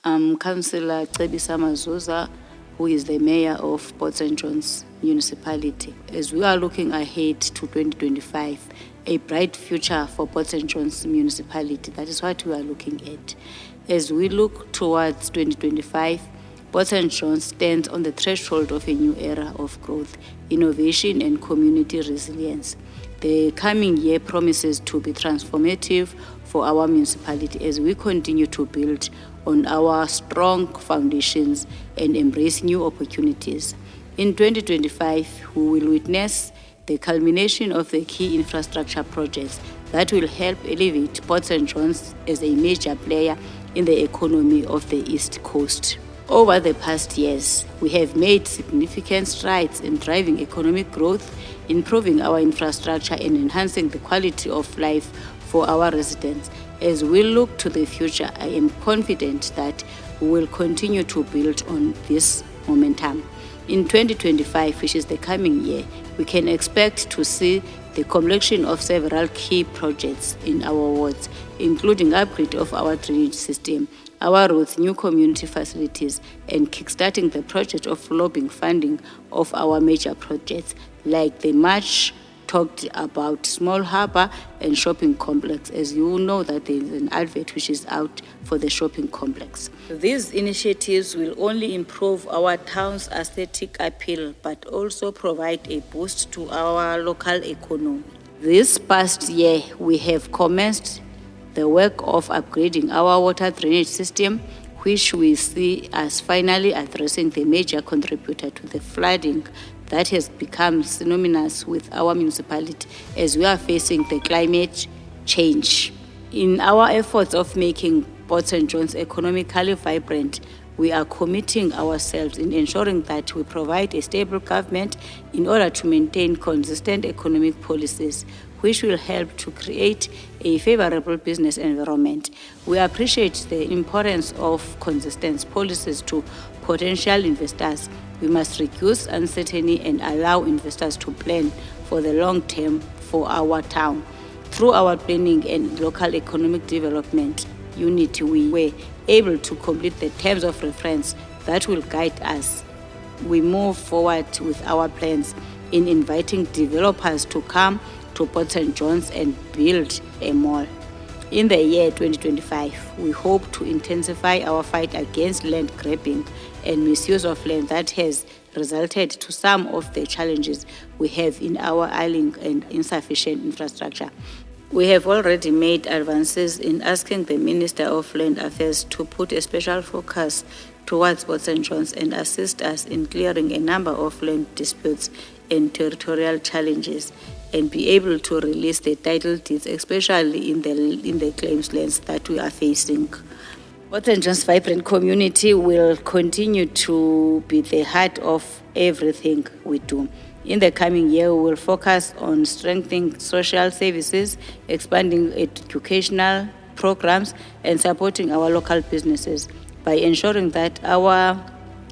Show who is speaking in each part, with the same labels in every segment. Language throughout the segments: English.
Speaker 1: I'm Councillor Cebisa Mazuza, who is the Mayor of Port St. John's Municipality. As we are looking ahead to 2025, a bright future for Port St. John's Municipality, that is what we are looking at. As we look towards 2025, Port St. John's stands on the threshold of a new era of growth, innovation and community resilience. The coming year promises to be transformative for our municipality as we continue to build on our strong foundations and embrace new opportunities. In 2025, we will witness the culmination of the key infrastructure projects that will help elevate Port St. John's as a major player in the economy of the East Coast. Over the past years, we have made significant strides in driving economic growth, improving our infrastructure, and enhancing the quality of life for our residents. As we look to the future, I am confident that we will continue to build on this momentum. In 2025, which is the coming year, we can expect to see the completion of several key projects in our wards, including upgrade of our drainage system, our roads, new community facilities, and kickstarting the project of lobbying funding of our major projects like the much talked about small harbour and shopping complex. As you know that there is an advert which is out for the shopping complex. These initiatives will only improve our town's aesthetic appeal but also provide a boost to our local economy. This past year, we have commenced the work of upgrading our water drainage system, which we see as finally addressing the major contributor to the flooding that has become synonymous with our municipality as we are facing the climate change. In our efforts of making Port St. John's economically vibrant, we are committing ourselves in ensuring that we provide a stable government in order to maintain consistent economic policies, which will help to create a favorable business environment. We appreciate the importance of consistent policies to potential investors. We must reduce uncertainty and allow investors to plan for the long term for our town. Through our planning and local economic development unit, we were able to complete the terms of reference that will guide us. We move forward with our plans in inviting developers to come to Port St. John's and build a mall. In the year 2025, we hope to intensify our fight against land grabbing and misuse of land that has resulted to some of the challenges we have in our ailing and insufficient infrastructure. We have already made advances in asking the Minister of Land Affairs to put a special focus towards Port St. John's and assist us in clearing a number of land disputes and territorial challenges and be able to release the title deeds, especially in the claims lands that we are facing. Port St. John's vibrant community will continue to be the heart of everything we do. In the coming year, we will focus on strengthening social services, expanding educational programs, and supporting our local businesses by ensuring that our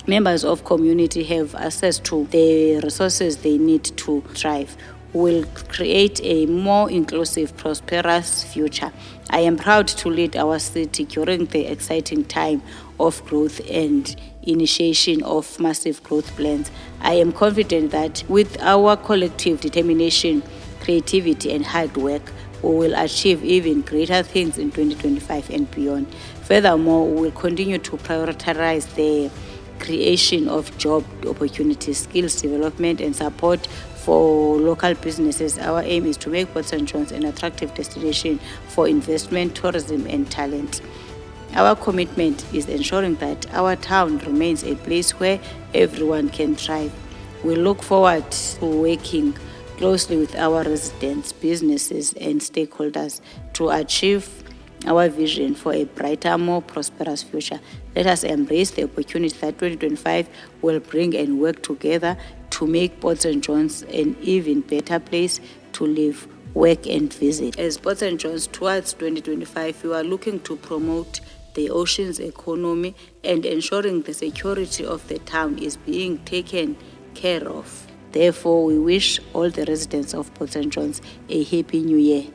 Speaker 1: members of community have access to the resources they need to thrive. Will create a more inclusive, prosperous future. I am proud to lead our city during the exciting time of growth and initiation of massive growth plans. I am confident that with our collective determination, creativity, and hard work, we will achieve even greater things in 2025 and beyond. Furthermore, we will continue to prioritize the creation of job opportunities, skills development, and support for local businesses. Our aim is to make Port St. John's an attractive destination for investment, tourism, and talent. Our commitment is ensuring that our town remains a place where everyone can thrive. We look forward to working closely with our residents, businesses, and stakeholders to achieve our vision for a brighter, more prosperous future. Let us embrace the opportunity that 2025 will bring and work together to make Port St. John's an even better place to live, work, and visit. As Port St. John's towards 2025, we are looking to promote the ocean's economy and ensuring the security of the town is being taken care of. Therefore, we wish all the residents of Port St. John's a happy new year.